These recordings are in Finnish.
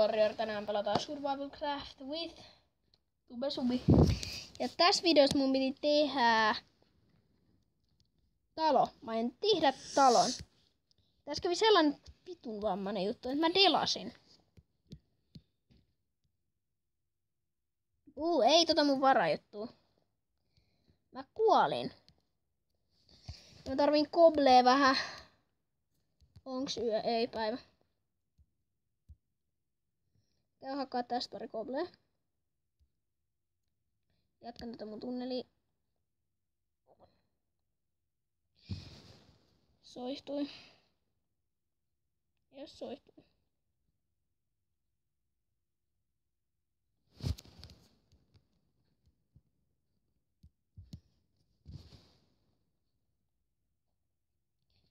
Warrior. Tänään pelataan Survival Craft with Subi. Ja tässä videossa mun piti tehdä talo. Mä en tehdä talon. Tässä kävi sellainen vitun vammainen juttu, että mä delasin. Ei tota mun varajuttua. Mä kuolin. Mä tarvin koblee vähän. Onks yö? Ei päivä. Käy hakkaa tästä pari koblee. Jatkan tätä mun tunnelia. Soihtui. Jos soihtui.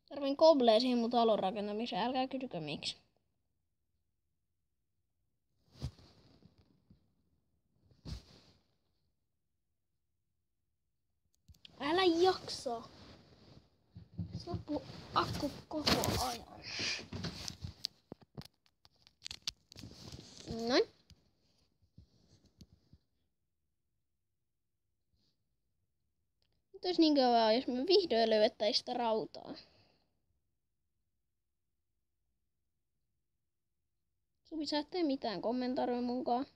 Tarvin koblee siihen mun talon rakentamiseen. Älkää kysykö miksi. Älä jaksa. Se loppuu akku koko ajan. Noin. Nyt olisi niin kauan, jos me vihdoin löydettäisiin sitä rautaa. Suvi, sä et tee mitään kommentaroi munkaan.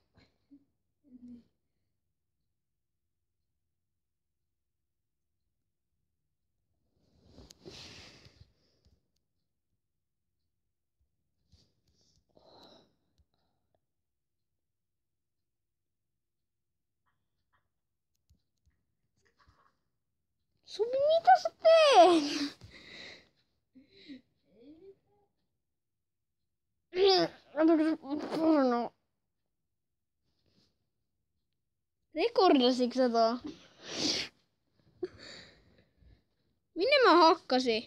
Suvi, mitä sä teet? Rekordasitko sä tuo? Minne mä hakkasin?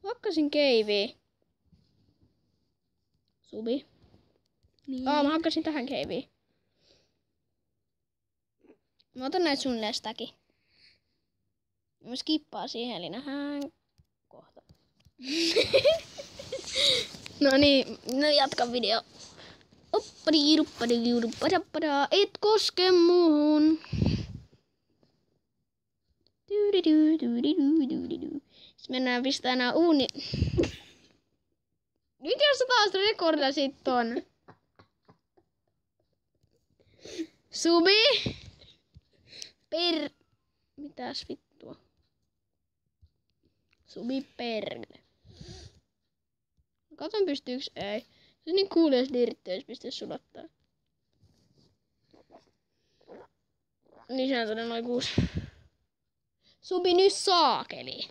Hakkasin keiviin. Suvi. Niin. Mä hakkasin tähän keiviin. Mä otan näitä suunnilleen sitäkin. Mä skippaan siihen, eli nähdään kohta. No niin, jatka video. Et koske muuhun. Sitten mennään pistää nää uuni. Nyt jos sä taas rekordasit ton. Subi. Mitäs vittua? Subi perkele. Katon pystyyks ei. Se on niin kuulee, jos dirtti jos pistä sulattaa. Lisään tonne noin 6. Subi nyt saakeli.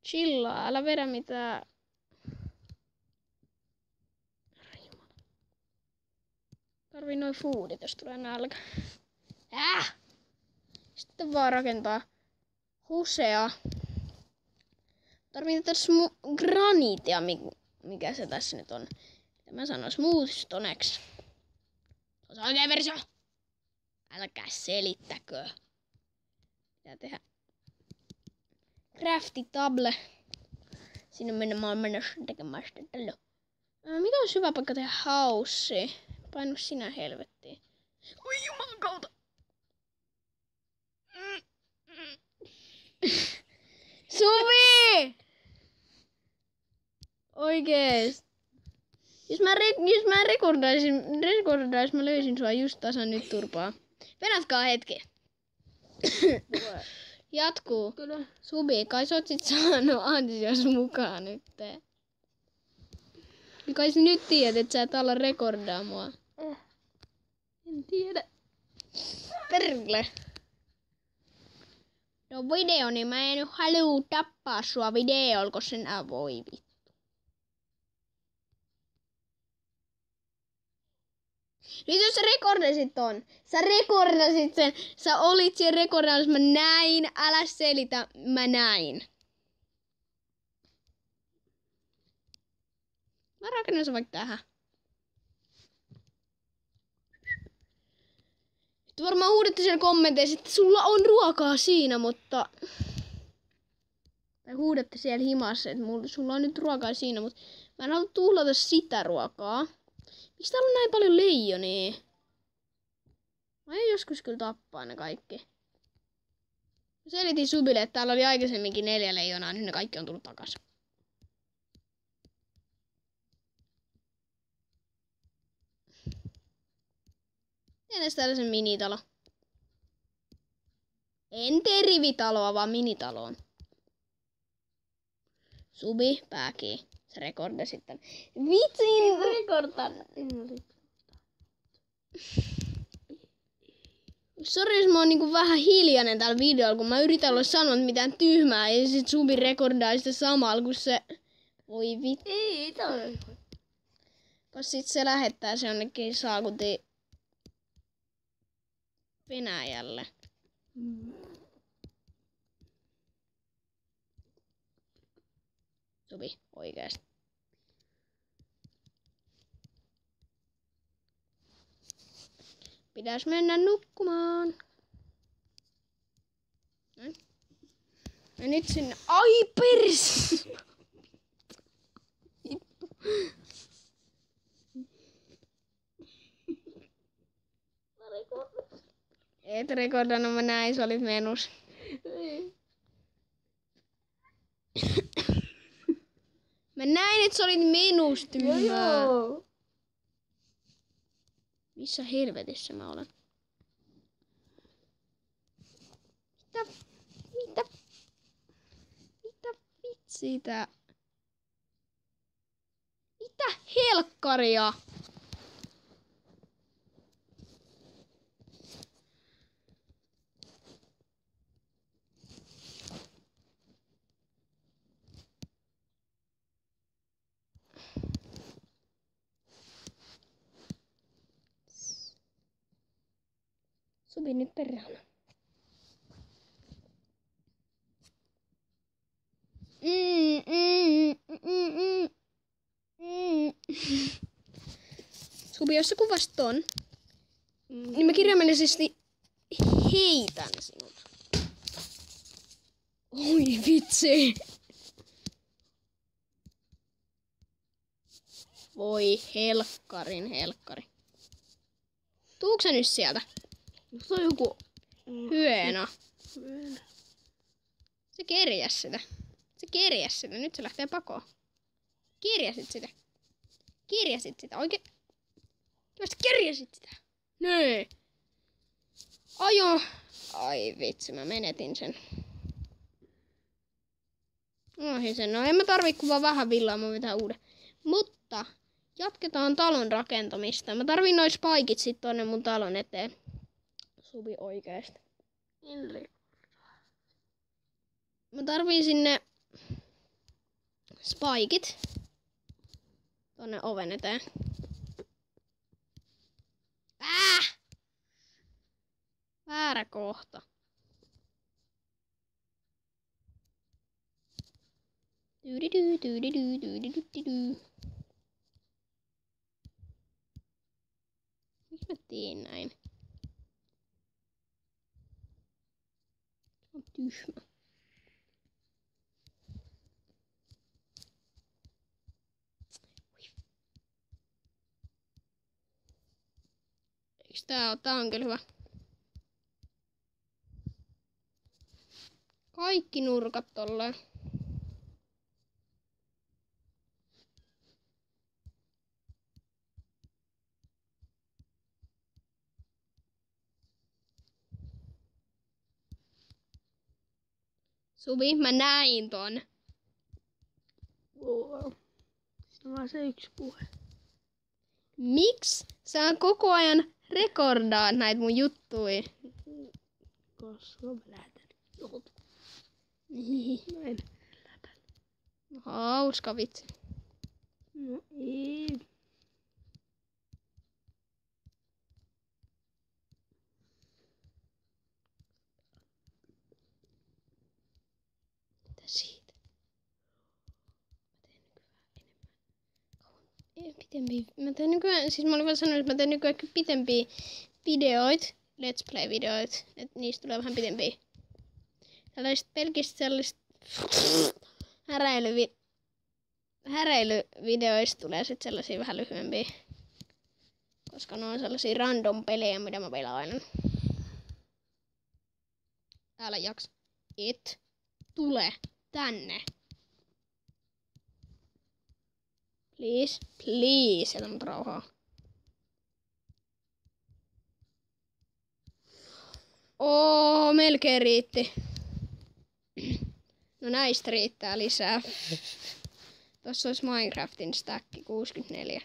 Chillaa, älä vedä mitään. Tarvii noin foodit, jos tulee nälkä. Sitten vaan rakentaa husea. Tarvii tätä graniitia, mikä se tässä nyt on. Mitä mä sanon, smoothstoneksi. Se on se oikea versio. Älkää selittäkö. Pitää tehdä crafty table. Sinne mä oon menossa tekemään sitä talo. Mikä on hyvä paikka tehdä house? Painu sinä helvettiin. Oi jumalan kautta. Suvi! Oikees. Jos mä rekordais, mä löysin sua just tasan nyt turpaa. Venatkaa hetki. Jatkuu. Kyllä. Subi, kai sä oot sit saanut ansios mukaan nyt. Kai sä nyt tiedät, et sä et ala rekordaa mua. En tiedä. Perkele. No video, niin mä en nyt haluu tappaa sua videolla, kun sen voi vittu. Nyt jos sä rekordasit ton, sä rekordasit sen, sä olit siellä rekordannassa, mä näin, älä selitä, mä näin. Mä rakennan sen vaikka tähän. Sitten varmaan huudatte siellä kommenteissa, että sulla on ruokaa siinä, mutta Tai huudatte siellä himassa, että sulla on nyt ruokaa siinä, mutta mä en halua tuhlata sitä ruokaa. Miksi täällä on näin paljon leijonia? Mä aion joskus kyllä tappaa ne kaikki. Mä selitin Subille, että täällä oli aikaisemminkin 4 leijonaa, nyt ne kaikki on tullut takas. Entäs tällaisen minitalo? En tee rivitaloa, vaan minitaloon. Subi, pääki. Se rekordasi sitten. Vitsin rekordan. Sori, jos mä oon niinku vähän hiljainen tällä videolla, kun mä yritän olla sanonut mitään tyhmää ja sit Subi rekordaa sitä samalla, kun se... Voi vittu. Ei tarvitse. Kas sit se lähettää se jonnekin saakutiin Venäjälle. Subi, oikeesti. Pitäis mennä nukkumaan. Ja nyt sinne. Ai pers! Et rekordannut, mä näin, sä olit menus. Mä näin, että sä olit menus, tyhmää. Joo. Missä helvetissä mä olen? Mitä vitsitä? Mitä helkkaria? Subi nyt perhana. Subi, jos sä kuvasit ton, niin mä kirjaimellisesti heitän sinut. Oi vitsi. Voi helkkari. Tuuks sä nyt sieltä? Se on joku... Hyena. Se kerjäs sitä. Nyt se lähtee pakoon. Kirjasit sitä. Oikein. Sä kerjäsit sitä. Nee. Ajo. Ai vitsi, mä menetin sen. Ohi sen. No en mä tarvii kuin vaan vähän villaa, mä pitää uuden. Mutta jatketaan talon rakentamista. Mä tarviin noin spaikit sit tonne mun talon eteen. Subi oikeesti. Mä tarviin sinne spaikit tonne oven eteen. Väärä kohta. Miksi mä teen näin? On tyhmä. Eiks tää oo? Tää on kyllä hyvä. Kaikki nurkat tolleen. Subi, mä näin ton. Wow. Se on vaan se yksi puhe. Miks sä koko ajan rekordaat näitä mun juttui? Koska mä lähetän jolta. Niin. Näin. Hauska vitsi. No ei. Mitä siitä? Mä teen nykyään, siis mä olin vaan sanonut, että mä teen nykyään pitempiä videoita, let's play videoita, että niistä tulee vähän pitempiä. Tällaiset pelkistä sellaiset Häräilyvideoista tulee sit sellaisia vähän lyhyempiä. Koska ne on sellaisia random pelejä, mitä mä pelailen. Älä jaksa. Et tule tänne. Please, please, jätä mut rauhaa. Melkein riitti. No näistä riittää lisää. Tossa olisi Minecraftin stack 64.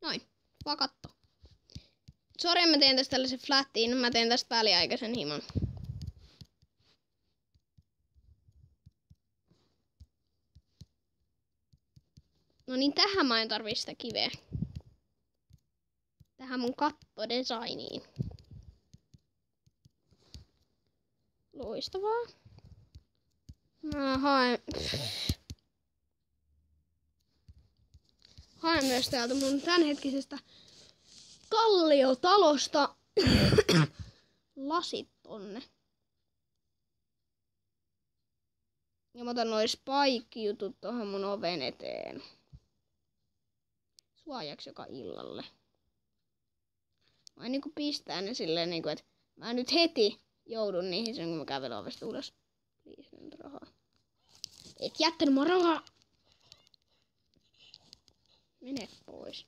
Noin, pakatto. Sori, mä teen tästä tällaisen flatin. Mä teen tästä väliaikaisen himon. No niin, tähän mä en tarvii sitä kiveä. Tähän mun kattodesigniin. Loistavaa. Mä haen myös täältä mun tämänhetkisestä kalliotalosta lasit tonne. Ja mä otan noin spike-jutut tohon mun oven eteen. Suojaksi joka illalle. Mä niinku pistää ne silleen niinku, että mä nyt heti joudun niihin sen, kun mä kävelen ovesta ulos. Please, nyt rahaa. Et jättänyt mua rahaa. Mene pois.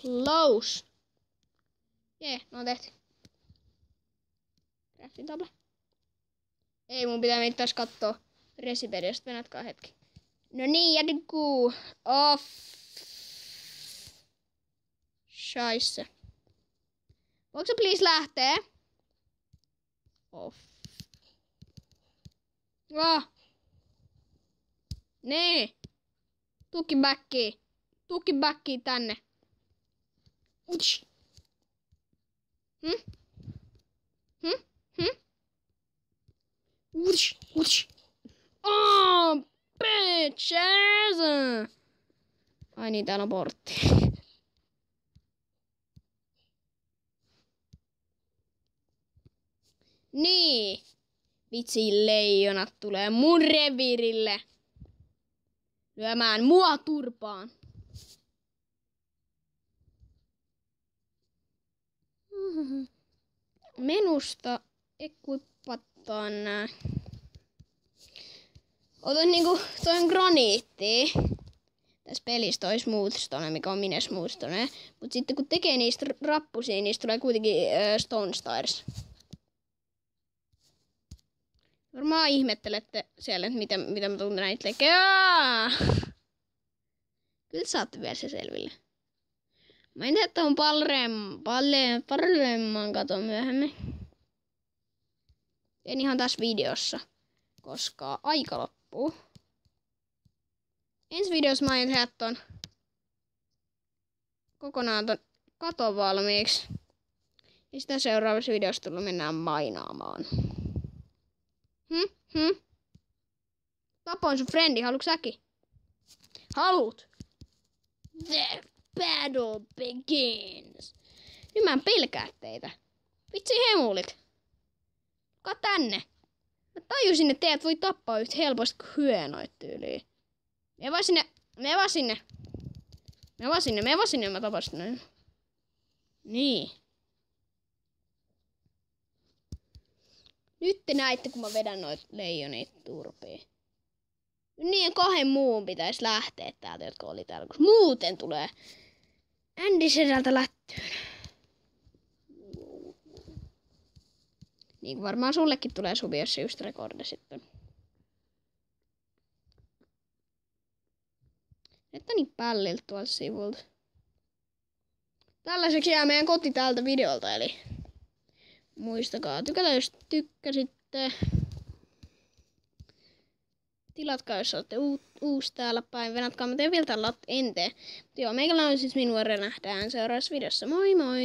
Close. Jee, no on tehty. Crafting table. Ei, mun pitää mennä taas kattoo Resipediasta. Venatkaa hetki. No niin, jätikuu. Off. Scheisse. Voitko sä please lähtee? Off. Nee. Tuki backiin tänne. Uts. Uts. Oh, bitches. Ai niin, täällä on portti. Niin. Vitsi, leijonat tulee mun reviirille. Lyömään mua turpaan. Menusta equipataan nää. Otan niinku toin graniitti. Tässä pelissä toi smoothstone, mikä on minä smoothstone. Mut sitten kun tekee niistä rappusia, niistä tulee kuitenkin stone stars. Varmaan ihmettelette siellä, että mitä mä tunnen näitä tekee. Kyllä saatte vielä se selville. Mä en tiedä, että on paremman katon myöhemmin. En ihan tässä videossa, koska aika loppuu. Ensi videossa mä aion tehdä ton kokonaan ton katon valmiiksi. Ja sitä seuraavassa videossa tullut mennään mainaamaan. Tapoin sun frendi, haluatko säkin? Haluut? The battle begins. Nyt mä en pelkää teitä. Vitsi hemulit. Kaa tänne. Mä tajusin, että teidät voi tappaa yhtä helposti kuin hyenoit tyyliin. Me vaan sinne, mä tapasin noin. Niin. Nyt te näitte, kun mä vedän noit leijonit turpiin. Niin 2 muun pitäisi lähteä täältä, jotka oli täällä, koska muuten tulee Andy sedältä lättyyn. Niin kuin varmaan sullekin tulee Suvi, jos se just rekordi sitten. Että niin pälliltä tuolta sivulta. Tällaiseksi jää meidän koti tältä videolta, eli muistakaa tykätä, jos tykkäsitte. Tilatkaa, jos olette uusi täällä päin. Venatkaa, mä teen vielä tällä en tee. Mutta joo, meikällä on siis minua nähdään seuraavassa videossa. Moi moi!